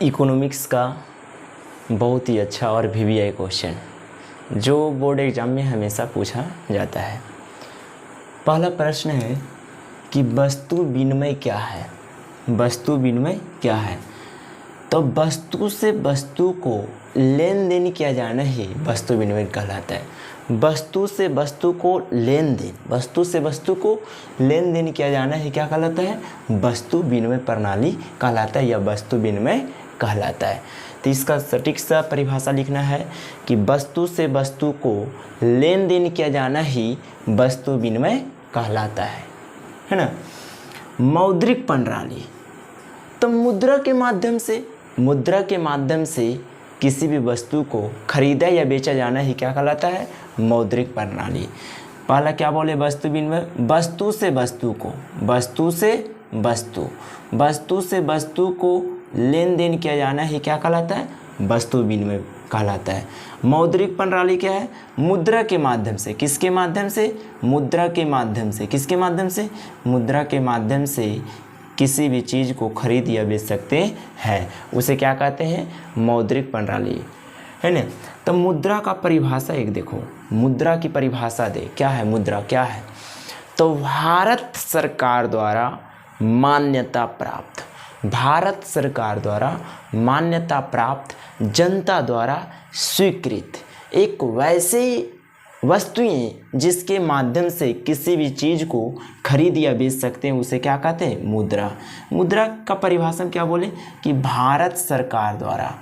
Economics का बहुत ही अच्छा और वीवीआई क्वेश्चन जो बोर्ड एग्ज़ाम में हमेशा पूछा जाता है। पहला प्रश्न है कि वस्तु विनिमय क्या है। वस्तु विनिमय क्या है? तो वस्तु से वस्तु को लेन देन किया जाना ही वस्तु विनिमय कहलाता है। वस्तु से वस्तु को लेन देन, वस्तु से वस्तु को लेन देन किया जाना ही क्या कहलाता है? वस्तु विनिमय प्रणाली कहलाता है या वस्तु विनिमय कहलाता है। तो इसका सटीक सा परिभाषा लिखना है कि वस्तु से वस्तु को लेन देन किया जाना ही वस्तु विनिमय कहलाता है ना। मौद्रिक प्रणाली, तो मुद्रा के माध्यम से किसी भी वस्तु को खरीदा या बेचा जाना ही क्या कहलाता है? मौद्रिक प्रणाली। पहला क्या बोले? वस्तु विनिमय, वस्तु से वस्तु को लेन देन किया जाना ही क्या कहलाता है? वस्तु विनिमय कहलाता है। मौद्रिक प्रणाली क्या है? मुद्रा के माध्यम से, किसके माध्यम से? मुद्रा के माध्यम से, किसके माध्यम से? मुद्रा के माध्यम से किसी भी चीज़ को खरीद या बेच सकते हैं, उसे क्या कहते हैं? मौद्रिक प्रणाली, है ना। तो मुद्रा का परिभाषा एक देखो, मुद्रा की परिभाषा दे, क्या है मुद्रा, क्या है? तो भारत सरकार द्वारा मान्यता प्राप्त, भारत सरकार द्वारा मान्यता प्राप्त, जनता द्वारा स्वीकृत एक वैसे वस्तुएं जिसके माध्यम से किसी भी चीज़ को खरीद या बेच सकते हैं, उसे क्या कहते हैं? मुद्रा। मुद्रा का परिभाषा क्या बोले कि भारत सरकार द्वारा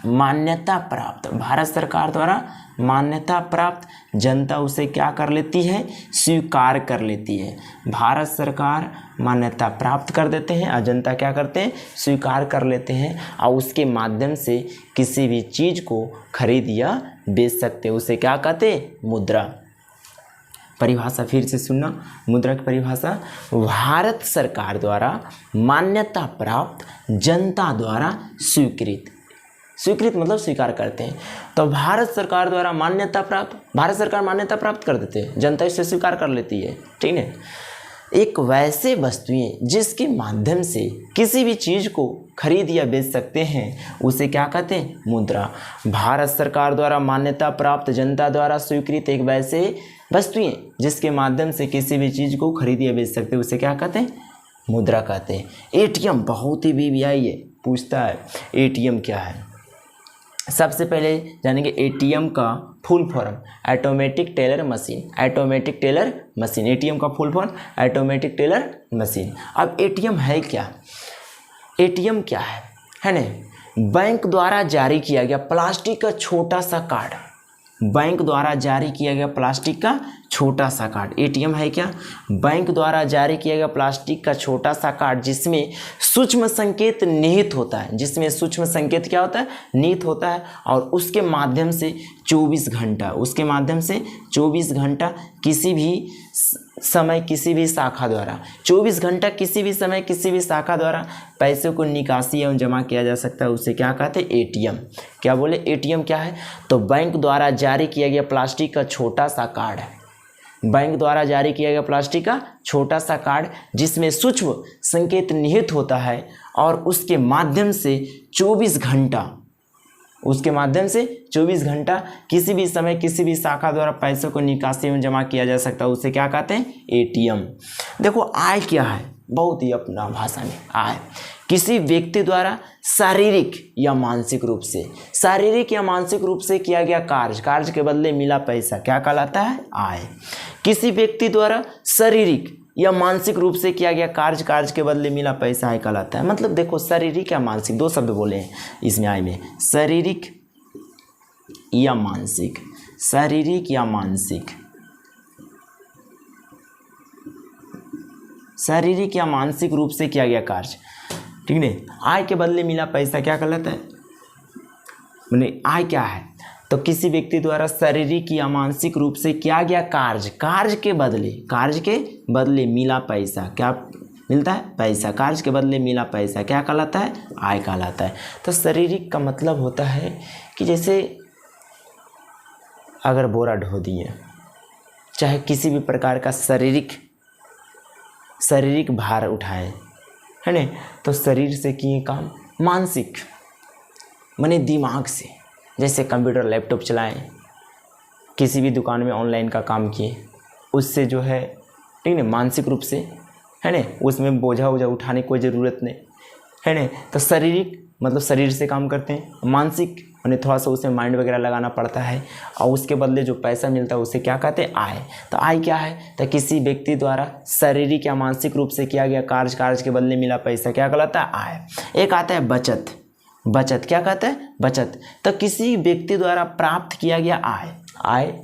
मान्यता प्राप्त, भारत सरकार द्वारा मान्यता प्राप्त, जनता उसे क्या कर लेती है? स्वीकार कर लेती है। भारत सरकार मान्यता प्राप्त कर देते हैं और जनता क्या करते हैं? स्वीकार कर लेते हैं और उसके माध्यम से किसी भी चीज़ को खरीद या बेच सकते हैं, उसे क्या कहते हैं? मुद्रा। परिभाषा फिर से सुनना, मुद्रा की परिभाषा, भारत सरकार द्वारा मान्यता प्राप्त, जनता द्वारा स्वीकृत, स्वीकृत मतलब स्वीकार करते हैं। तो भारत सरकार द्वारा मान्यता प्राप्त, भारत सरकार मान्यता प्राप्त कर देते हैं, जनता इसे स्वीकार कर लेती है, ठीक है। एक वैसे वस्तुएं जिसके माध्यम से किसी भी चीज़ को खरीद या बेच सकते हैं, उसे क्या कहते हैं? मुद्रा। भारत सरकार द्वारा मान्यता प्राप्त, जनता द्वारा स्वीकृत एक वैसे वस्तुएं जिसके माध्यम से किसी भी चीज़ को खरीद या बेच सकते हैं, उसे क्या कहते हैं? मुद्रा कहते हैं। एटीएम बहुत ही वीवीआई है, पूछता है एटीएम क्या है। सबसे पहले जानेंगे एटीएम का full form, automatic teller machine, automatic teller machine, ATM का full form automatic teller machine. अब एटीएम है क्या? एटीएम क्या है ना? बैंक द्वारा जारी किया गया प्लास्टिक का छोटा सा कार्ड, बैंक द्वारा जारी किया गया प्लास्टिक का छोटा सा कार्ड, एटीएम है क्या? बैंक द्वारा जारी किया गया प्लास्टिक का छोटा सा कार्ड जिसमें सूक्ष्म संकेत निहित होता है, जिसमें सूक्ष्म संकेत क्या होता है? निहित होता है। और उसके माध्यम से 24 घंटा, उसके माध्यम से 24 घंटा किसी भी समय किसी भी शाखा द्वारा, 24 घंटा किसी भी समय किसी भी शाखा द्वारा पैसे को निकासी एवं जमा किया जा सकता है, उसे क्या कहते हैं? एटीएम। क्या बोले? एटीएम क्या है? तो बैंक द्वारा जारी किया गया प्लास्टिक का छोटा सा कार्ड है, बैंक द्वारा जारी किया गया प्लास्टिक का छोटा सा कार्ड जिसमें सूक्ष्म संकेत निहित होता है और उसके माध्यम से 24 घंटा, उसके माध्यम से 24 घंटा किसी भी समय किसी भी शाखा द्वारा पैसों को निकासी में जमा किया जा सकता है, उसे क्या कहते हैं? एटीएम। देखो आय क्या है? बहुत ही अपना भाषा में आय, किसी व्यक्ति द्वारा शारीरिक या मानसिक रूप से, शारीरिक या मानसिक रूप से किया गया कार्य, कार्य के बदले मिला पैसा क्या कहलाता है? आय। किसी व्यक्ति द्वारा शारीरिक या मानसिक रूप से किया गया कार्य, कार्य के बदले मिला पैसा आय कहलाता है। मतलब देखो शारीरिक या मानसिक, दो शब्द बोले हैं इसमें आय में, शारीरिक या मानसिक, शारीरिक या मानसिक, शारीरिक या मानसिक रूप से किया गया कार्य, ठीक है। आय के बदले मिला पैसा क्या कहलाता है? मैंने आय क्या है? तो किसी व्यक्ति द्वारा शारीरिक या मानसिक रूप से किया गया कार्य, कार्य के बदले मिला पैसा क्या मिलता है? पैसा। कार्य के बदले मिला पैसा क्या कहलाता है? आय कहलाता है। तो शारीरिक का मतलब होता है कि जैसे अगर बोरा ढो दिए, चाहे किसी भी प्रकार का शारीरिक भार उठाए, है ना। तो शरीर से किए काम, मानसिक माने दिमाग से, जैसे कंप्यूटर लैपटॉप चलाएं, किसी भी दुकान में ऑनलाइन का काम किए, उससे जो है ठीक है मानसिक रूप से, है ना, उसमें बोझा वोझा उठाने की कोई ज़रूरत नहीं, है ना। तो शारीरिक मतलब शरीर से काम करते हैं, मानसिक माने थोड़ा सा उसमें माइंड वगैरह लगाना पड़ता है, और उसके बदले जो पैसा मिलता है उसे क्या कहते हैं, आय। तो आय क्या है, तो किसी व्यक्ति द्वारा शारीरिक या मानसिक रूप से किया गया कार्य के बदले मिला पैसा क्या कहलाता है, आय। एक आता है बचत, बचत क्या कहते हैं, बचत। तो किसी व्यक्ति द्वारा प्राप्त किया गया आय, आय,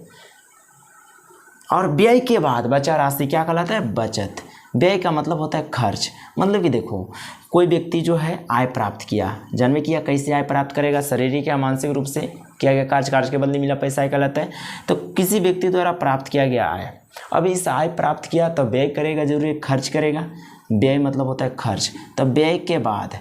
और व्यय के बाद बचा राशि क्या कहलाता है, बचत। व्यय का मतलब होता है खर्च। मतलब कि देखो कोई व्यक्ति जो है आय प्राप्त किया, जन्म किया, कैसे आय प्राप्त करेगा, शारीरिक या मानसिक रूप से किया गया कार्य के बदले मिला पैसा कहलाता है। तो किसी व्यक्ति द्वारा प्राप्त किया गया आय, अब इस आय प्राप्त किया तो व्यय करेगा, जरूरी खर्च करेगा। व्यय मतलब होता है खर्च। तो व्यय के बाद,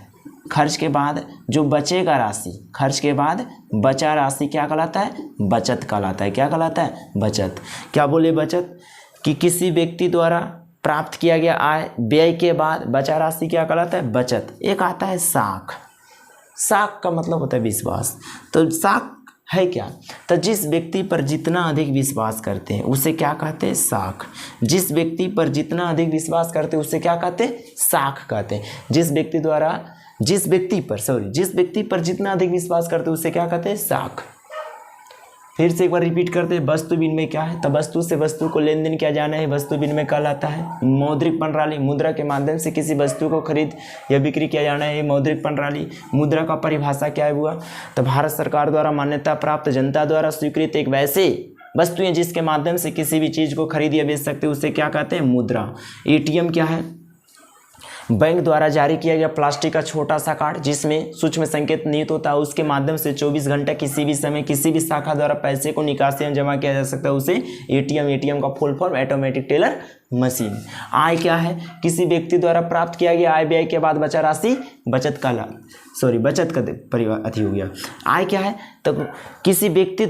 खर्च के बाद जो बचेगा राशि, खर्च के बाद बचा राशि क्या कहलाता है, बचत कहलाता है। क्या कहलाता है, बचत। क्या बोले, बचत। कि किसी व्यक्ति द्वारा प्राप्त किया गया आय, व्यय के बाद बचा राशि क्या कहलाता है, बचत। एक आता है साख। साख का मतलब होता है विश्वास। तो साख है क्या, तो जिस व्यक्ति पर जितना अधिक विश्वास करते हैं उसे क्या कहते हैं, साख। जिस व्यक्ति पर जितना अधिक विश्वास करते हैं उसे क्या कहते हैं, साख कहते हैं। जिस व्यक्ति पर जितना अधिक विश्वास करते हैं उसे क्या कहते हैं, साख। फिर से एक बार रिपीट करते हैं, वस्तु विनिमय क्या है, तो वस्तु से वस्तु को लेन देन किया जाना है, वस्तु विनिमय कहलाता है। मौद्रिक प्रणाली, मुद्रा के माध्यम से किसी वस्तु को खरीद या बिक्री किया जाना है, ये मौद्रिक प्रणाली। मुद्रा का परिभाषा क्या है हुआ, तो भारत सरकार द्वारा मान्यता प्राप्त, जनता द्वारा स्वीकृत एक वैसे वस्तुएं जिसके माध्यम से किसी भी चीज़ को खरीद या बेच सकते हैं उसे क्या कहते हैं, मुद्रा। एटीएम क्या है, बैंक द्वारा जारी किया गया प्लास्टिक का छोटा सा कार्ड जिसमें सूक्ष्म संकेत निहित होता है, उसके माध्यम से 24 घंटे किसी भी समय किसी भी शाखा द्वारा पैसे को निकासी एवं जमा किया जा सकता है, उसे एटीएम। एटीएम का full form automatic teller machine. आय क्या है, किसी व्यक्ति द्वारा प्राप्त किया गया आय, व्यय के बाद बचा राशि, बचत का परिवार हो गया। आय क्या है, तो किसी व्यक्ति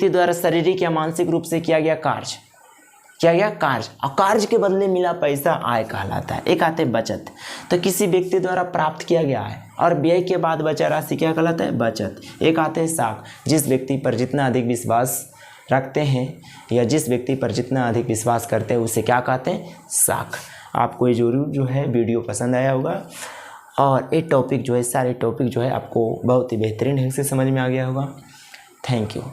द्वारा शारीरिक या मानसिक रूप से किया गया कार्य, और कार्य के बदले मिला पैसा आय कहलाता है। एक आते हैं बचत। तो किसी व्यक्ति द्वारा प्राप्त किया गया है और व्यय के बाद बचा राशि क्या कहलाता है, बचत। एक आते हैं साख। जिस व्यक्ति पर जितना अधिक विश्वास रखते हैं या जिस व्यक्ति पर जितना अधिक विश्वास करते हैं उसे क्या कहते हैं, साख। आपको ये जरूर जो है वीडियो पसंद आया होगा, और ये टॉपिक जो है, सारे टॉपिक जो है आपको बहुत ही बेहतरीन ढंग से समझ में आ गया होगा। Thank you.